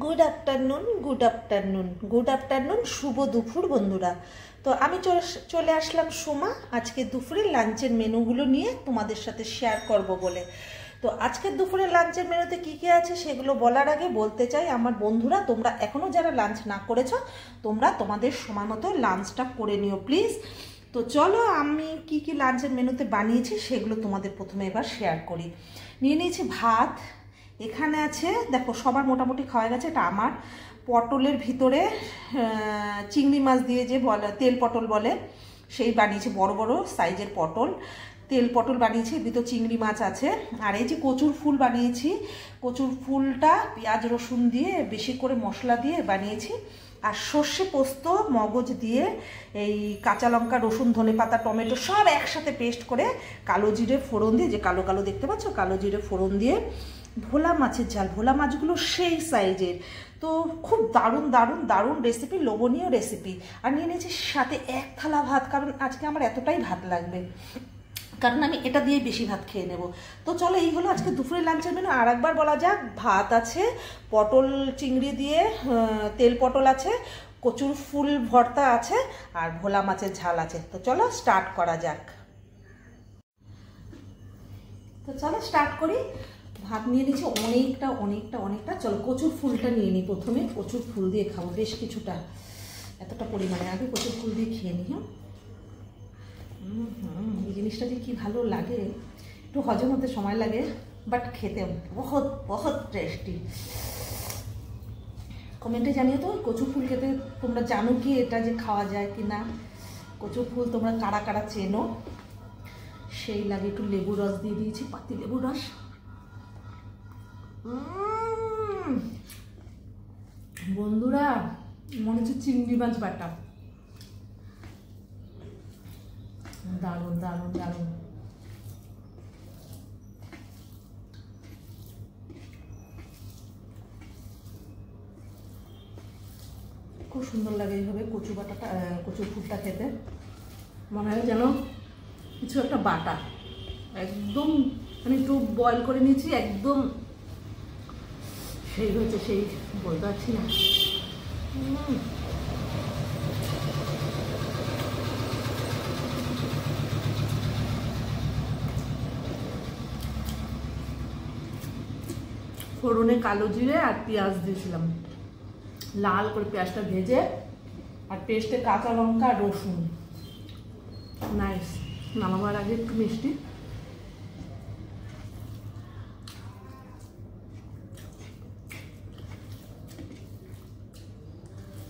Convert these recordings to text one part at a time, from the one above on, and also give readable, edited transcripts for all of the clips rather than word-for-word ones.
Good afternoon, শুভ দুপুর বন্ধুরা। তো আমি চলে আসলাম সোমা আজকে দুপুরে লাঞ্চের মেনুগুলো নিয়ে তোমাদের সাথে শেয়ার করব বলে। তো আজকের দুপুরে লাঞ্চের মেনুতে কী কী আছে সেগুলো বলার আগে বলতে চাই, আমার বন্ধুরা তোমরা এখনও যারা লাঞ্চ না করেছো তোমরা তোমাদের সময় মতো লাঞ্চটা করে নিও প্লিজ। তো চলো আমি কি কি লাঞ্চের মেনুতে বানিয়েছি সেগুলো তোমাদের প্রথমে এবার শেয়ার করি। নিয়ে নিয়েছি ভাত, এখানে আছে দেখো সবার মোটামুটি খাওয়া গেছে। এটা আমার পটলের ভিতরে চিংড়ি মাছ দিয়ে যে বলে তেল পটল বলে সেই বানিয়েছি, বড় বড় সাইজের পটল, তেল পটল বানিয়েছি, ভিতরে চিংড়ি মাছ আছে। আর এই যে কচুর ফুল বানিয়েছি, কচুর ফুলটা পেঁয়াজ রসুন দিয়ে বেশি করে মশলা দিয়ে বানিয়েছি। আর সর্ষে পোস্ত মগজ দিয়ে এই কাঁচা লঙ্কা রসুন ধনেপাতা টমেটো সব একসাথে পেস্ট করে কালো জিরে ফোড়ন দিয়ে, যে কালো কালো দেখতে পাচ্ছ কালো জিরে ফোড়ন দিয়ে ভোলা মাছের ঝাল, ভোলা মাছগুলো সেই সাইজের। তো খুব দারুণ দারুণ দারুণ রেসিপি, লোভনীয় রেসিপি। আর নিয়ে নিয়েছি সাথে এক থালা ভাত, কারণ আজকে আমার এতটাই ভাত লাগবে, কারণ আমি এটা দিয়ে বেশি ভাত খেয়ে নেব। তো চলো এই হলো আজকে দুপুরের লাঞ্চের মেনু। আর একবার বলা যাক, ভাত আছে, পটল চিংড়ি দিয়ে তেল পটল আছে, কচুর ফুল ভর্তা আছে, আর ভোলা মাছের ঝাল আছে। তো চলো স্টার্ট করা যাক। তো চলো স্টার্ট করি। ভাত নিয়ে নিচ্ছি অনেকটা অনেকটা অনেকটা। চলো কচুর ফুলটা নিয়ে নিই প্রথমে, কচুর ফুল দিয়ে খাবো বেশ কিছুটা, এতটা পরিমাণে। আগে কচুর ফুল দিয়ে খেয়ে নিই। এই জিনিসটা যে কী ভালো লাগে, একটু হজম হতে সময় লাগে বাট খেতে বহুত বহুত টেস্টি। কমেন্টে জানিয়ে তো কচু ফুল খেতে তোমরা জানো কি এটা যে খাওয়া যায় কি না। কচু ফুল তোমরা কারা কারা চেনো সেই লাগে। একটু লেবু রস দিয়ে দিয়েছি, পাতি লেবু রস। বন্ধুরা মনে হচ্ছে চিংড়ি মাছ বাটা, দারুণ দারুণ দারুণ। খুব সুন্দর লাগে এইভাবে কচু বাটাটা, কচুর ফুলটা খেতে মনে হয় যেন কিছু একটা বাটা। একদম মানে একটু বয়েল করে নিয়েছি, একদম সেই হয়েছে, সেই বলতে পারছি না। ফোড়নে কালো জিরে আর পেঁয়াজ দিয়েছিলাম, লাল করে পেঁয়াজটা ভেজে, আর পেস্টে কাঁচা লঙ্কা রসুন। নাইস। নামাবার আগে একটু মিষ্টি।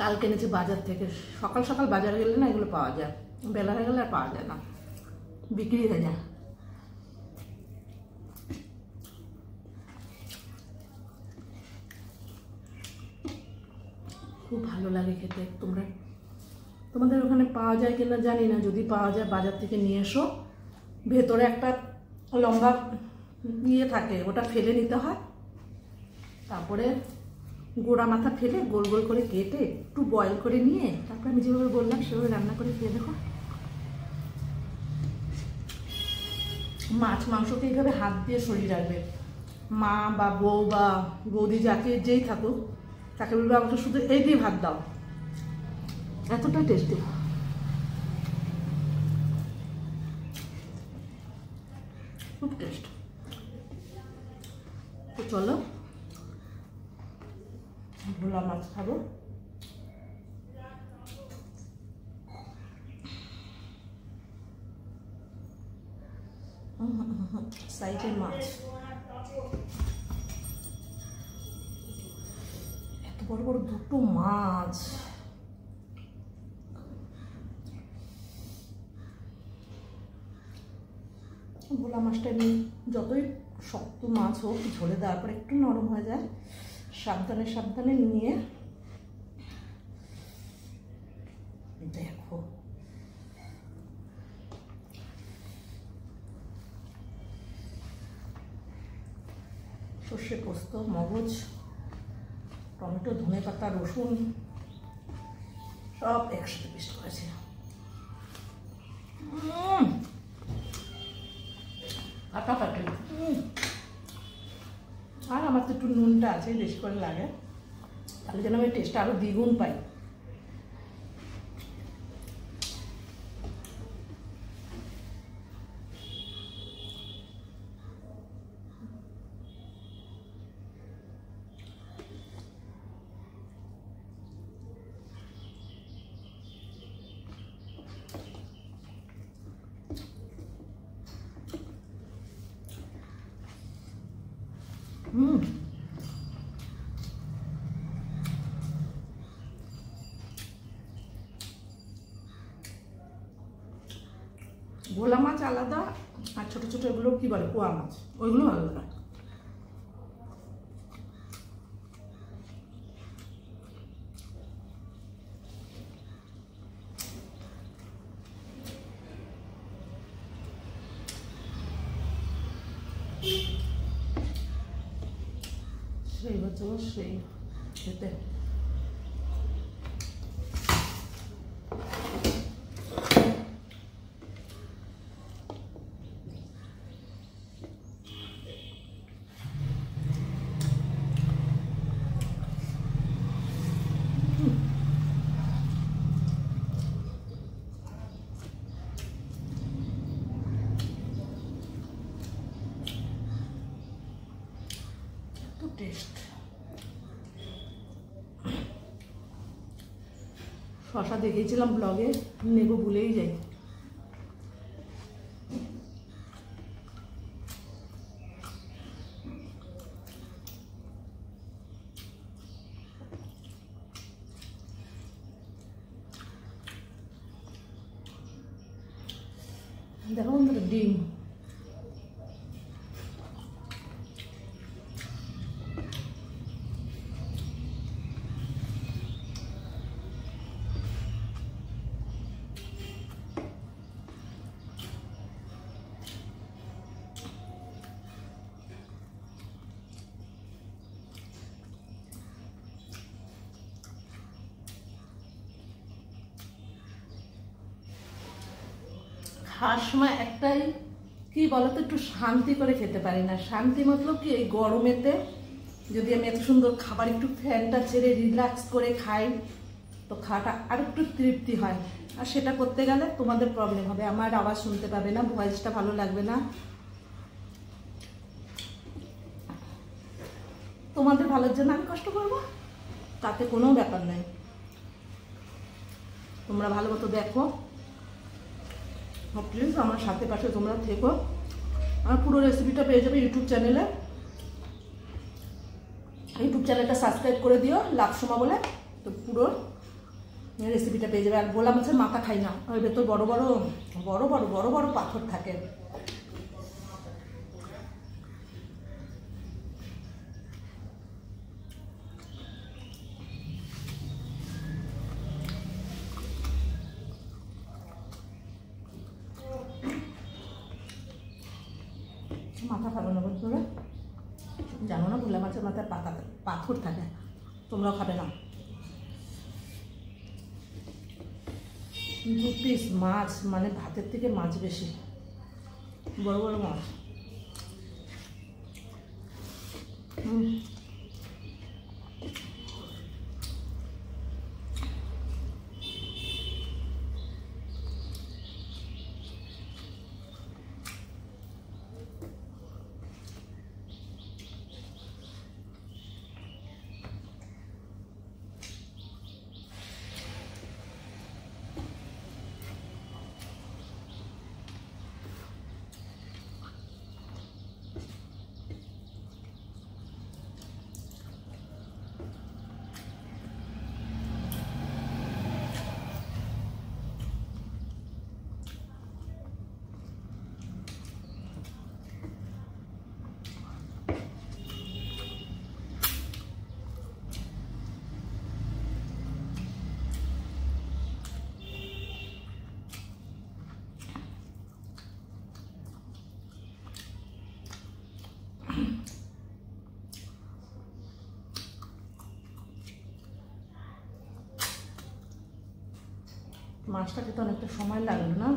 কাল কিনেছি বাজার থেকে, সকাল সকাল বাজারে গেলে না এগুলো পাওয়া যায়, বেলা হয়ে গেলে আর পাওয়া যায় না, বিক্রি হয়ে যায়। খুব ভালো লাগে খেতে। তোমাদের ওখানে পাওয়া যায় কিনা জানি না, যদি পাওয়া যায় বাজার থেকে নিয়ে এসো। ভেতরে একটা লম্বা ইয়ে থাকে, ওটা ফেলে নিতে হয়, তারপরে গোড়া মাথা ফেলে গোল গোল করে কেটে একটু বয়েল করে নিয়ে তারপরে আমি যেভাবে বললাম সেভাবে রান্না করে খেয়ে দেখো। মাছ মাংসকে এইভাবে হাত দিয়ে সরিয়ে রাখবে, মা বা বউ বা বৌদি যাকে যেই থাকুক তাকে বলবে আমাকে শুধু এই দিয়ে ভাত দাও, এতটা টেস্টি। খুব টেস্ট। তো চলো ভোলা মাছ খাবো। সাইজের মাছ, এত বড় বড় দুটো মাছ। ভোলা মাছটা এমনি যতই শক্ত মাছ হোক, ঝোলে দেওয়ার পর একটু নরম হয়ে যায়, সাবধানে সাবধানে নিয়ে দেখো। সর্ষে পোস্ত মগজ টমেটো ধনেপাতা রসুন সব একসাথে পেস্ট করেছি। ফাটাফাটি। আর আমার তো একটু নুনটা আছে, বেশি করে লাগে। তাহলে যেন আমি টেস্টটা আরও দ্বিগুণ পাই। ভোলা মাছ আলাদা, আর ছোট ছোট এগুলো কি বলে পোয়া মাছ, ওইগুলো আলাদা। সেই বছর সেই খেতে টেস্ট। শশা দেখেছিলাম ব্লগে, নেবো ভুলেই যাই। দেখো বন্ধুরা ডিম, খাওয়ার সময় একটাই কি বলতো, একটু শান্তি করে খেতে পারি না। শান্তি মতলব কি, এই গরমেতে যদি আমি এত সুন্দর খাবার একটু ফ্যানটা ছেড়ে রিল্যাক্স করে খাই, তো খাওয়াটা আর একটু তৃপ্তি হয়। আর সেটা করতে গেলে তোমাদের প্রবলেম হবে, আমার আওয়াজ শুনতে পাবে না, ভয়েসটা ভালো লাগবে না, তোমাদের ভালোর জন্য আমি কষ্ট করব, তাতে কোনো ব্যাপার নাই। তোমরা ভালো মতো দেখো, প্লিজ আমার সাথে পাশে তোমরা থেকো। আমার পুরো রেসিপিটা পেয়ে যাবে ইউটিউব চ্যানেলে। ইউটিউব চ্যানেলটা সাবস্ক্রাইব করে দিও লাভসমা বলে, তো পুরো রেসিপিটা পেয়ে যাবে। আর ভোলা মাছের মাথা খাই না, ওর ভেতর বড় বড় বড় বড় বড় বড় পাথর থাকে। মাথা খাবে না বন্ধুরা, জানো না ভোলা মাছের মাথায় পাথর থাকে, তোমরাও খাবে না। 2 পিস মাছ মানে ভাতের থেকে মাছ বেশি, বড় বড় মাছ। মাছটা খেতে অনেকটা সময় লাগলো না।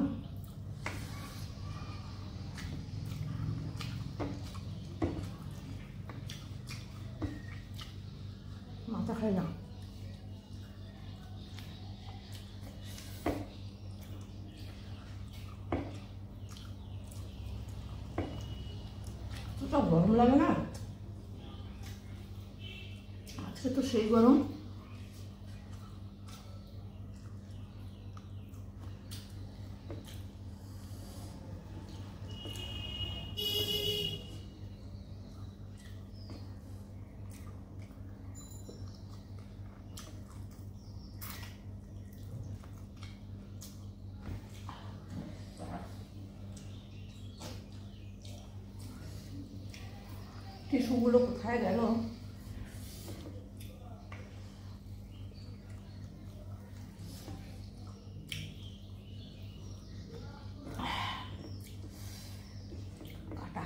মাথা মাথা খাই না। সব গরম লাগে না আজকে তো সেই গরম। টিস্যুগুলো কোথায় গেল? কাটা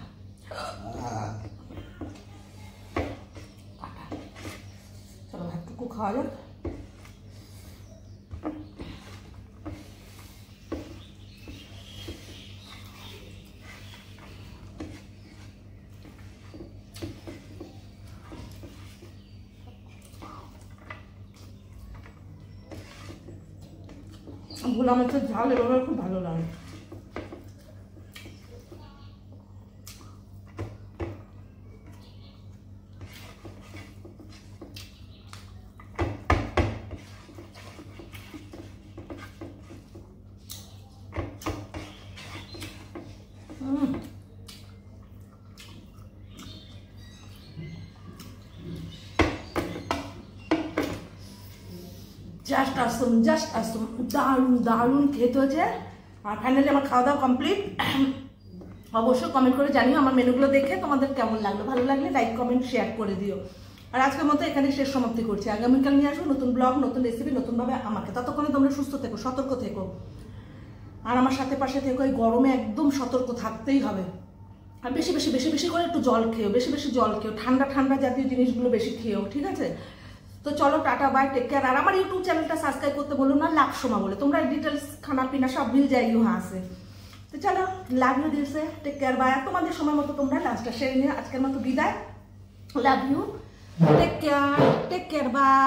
কাটা। চলো ভাতটুকু খাওয়া যাক। ভোলা মাছের ঝাল এবার খুব ভালো লাগে। জাস্ট আসুন দারুণ দারুণ খেতে হয়েছে। আর ফাইনালি আমার খাওয়া দাওয়া কমপ্লিট। অবশ্যই কমেন্ট করে জানিও আমার মেনুগুলো দেখে তোমাদের কেমন লাগলো। ভালো লাগলে লাইক কমেন্ট শেয়ার করে দিও। আর আজকের মতো এখানে শেষ সমাপ্তি করছি। আগামীকাল নিয়ে আসবো নতুন ব্লগ, নতুন রেসিপি, নতুনভাবে আমাকে। ততক্ষণে তোমরা সুস্থ থেকো, সতর্ক থেকো, আর আমার সাথে পাশে থেকো। এই গরমে একদম সতর্ক থাকতেই হবে। আর বেশি বেশি বেশি বেশি করে একটু জল খেও, বেশি বেশি জল খেও, ঠান্ডা ঠান্ডা জাতীয় জিনিসগুলো বেশি খেও, ঠিক আছে? তো চলো টাটা বাই, টেক কেয়ার। আর আমার ইউটিউব চ্যানেলটা সাবস্ক্রাইব করতে বলো না, লাভ সোমা বলে, তোমরা ডিটেলস খানা পিনা সব মিল যায় ইউহা আছে। তো চলো, লাভ ইউ দিলসে, টেক কেয়ার বাই। আর তোমাদের সময় মতো তোমরা লাঞ্চটা সেরে নিয়ে আজকের মতো বিদায়। Love you, take care by.